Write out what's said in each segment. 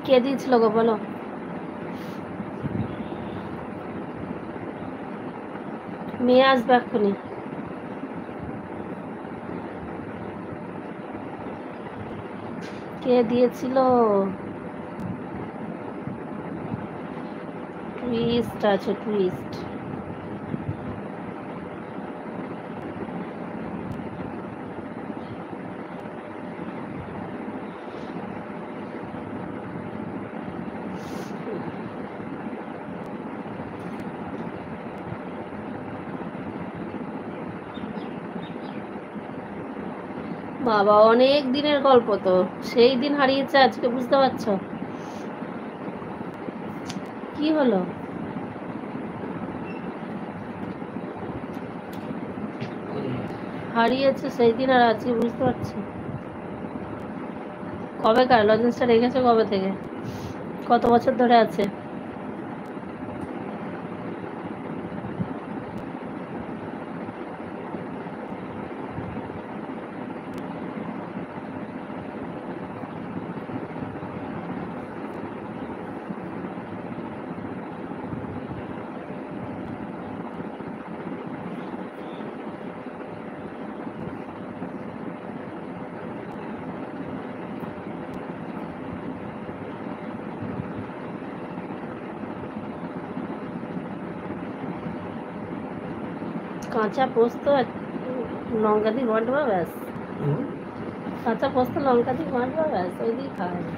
কে দিয়েছিল গো বলো? মেয়ে আসবে এক্ষুনি। কে দিয়েছিল? টুইস্ট আছে, টুইস্ট। বাবা অনেক দিনের গল্প তো, সেই দিন হারিয়েছে আজকে, বুঝতে পারছো? কি হলো? হারিয়েছে সেই দিন আর আজকে, বুঝতে পারছি। কবে কার লজেন্সটা রেখেছে? কবে থেকে? কত বছর ধরে আছে? কাঁচা পোস্ত আর লঙ্কা দিয়ে ঘন্টবা, ব্যাস। কাঁচা পোস্ত লঙ্কা দিয়ে ঘন্টবা, ব্যাস, ওই দিয়ে খাওয়া যায়।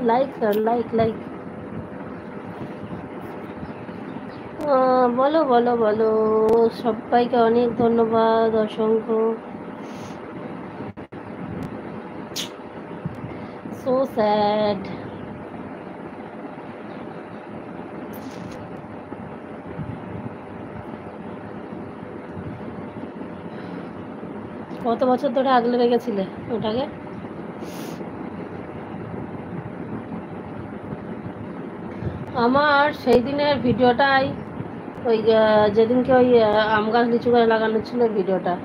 লাইক কর, লাইক লাইক। বলো বলো বলো। সবাইকে অনেক ধন্যবাদ, অসংখ্য। So sad. কত বছর ধরে আগলে রেখেছিলে ওটাকে? আমার সেই দিনের ভিডিওটাই, ওই যেদিনকে ওই আম গাছ লিচু গাছ লাগানো ছিল ভিডিওটা,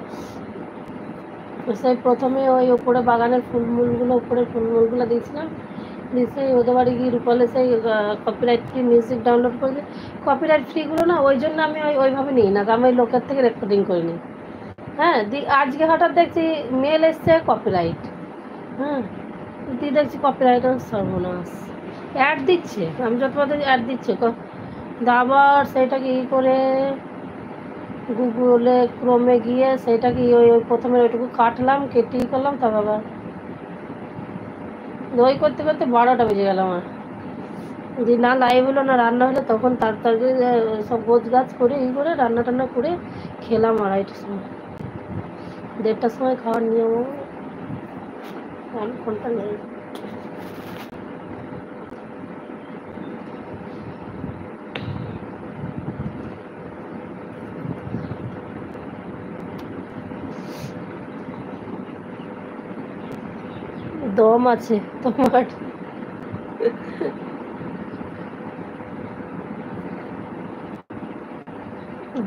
সেই প্রথমে ওই উপরে বাগানের ফুলমুলগুলো, উপরে ফুলমুলগুলো দিয়েছিলাম, দিয়ে সেই ওদের বাড়ি গিয়ে রূপালে সেই কপিরাইট ফ্রি মিউজিক ডাউনলোড করে। কপিরাইট ফ্রিগুলো না, ওই জন্য আমি ওইভাবে নিই না, আমি ওই লোকের থেকে রেকর্ডিং করে নিই। হ্যাঁ, আজকে হঠাৎ দেখছি মেল এসছে কপিরাইট। হ্যাঁ, দিয়ে দেখছি কপিরাইট, সর্বনাশ। অ্যাড দিচ্ছে, আমি যতবার অ্যাড দিচ্ছে আবার সেইটাকে ই করে গুগলে ক্রোমে গিয়ে সেইটাকে ওই প্রথমে ওইটুকু কাটলাম, কেটে করলাম, তবে আবার ওই করতে করতে 12টা বেজে গেল আমার। যদি না লাইভ হলো না রান্না হলো, তখন তাড়াতাড়ি সব গোছ গাছ করে ই করে রান্না টান্না করে খেলাম 2:30টার সময়। 1:30টার সময় খাওয়ার নিয়ম। ফোনটা নেই। দম আছে তোমার?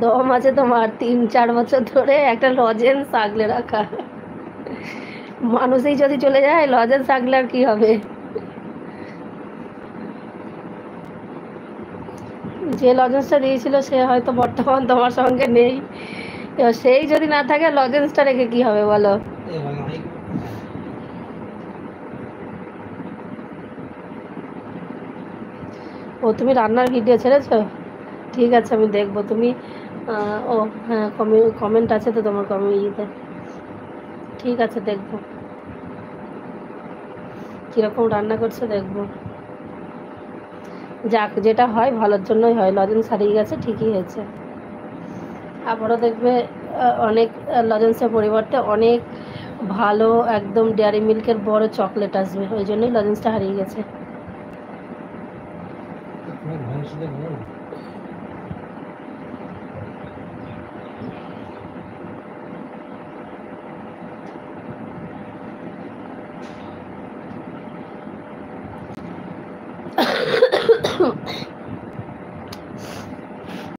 দম আছে তোমার? 3-4 বছর ধরে একটা লজেন্স আগলে রাখা। মানুষই যদি চলে যায়, লজেন্স আগলে আর কি হবে? যে লজেন্সটা দিয়েছিল সে হয়তো বর্তমান তোমার সঙ্গে নেই, এবার সেই যদি না থাকে, লজেন্সটা রেখে কি হবে বলো? ও, তুমি রান্নার ভিডিও ছেড়েছো? ঠিক আছে, আমি দেখবো। তুমি ও হ্যাঁ, কমেন্ট আছে তো তোমার ইয়েতে? ঠিক আছে, দেখবো কীরকম রান্না করছো, দেখবো। যাক, যেটা হয় ভালোর জন্যই হয়। লজেন্স হারিয়ে গেছে, ঠিকই হয়েছে। আবারও দেখবে অনেক লজেন্সের পরিবর্তে অনেক ভালো একদম ডেয়ারি মিল্কের বড় চকলেট আসবে, ওই জন্যই লজেন্সটা হারিয়ে গেছে।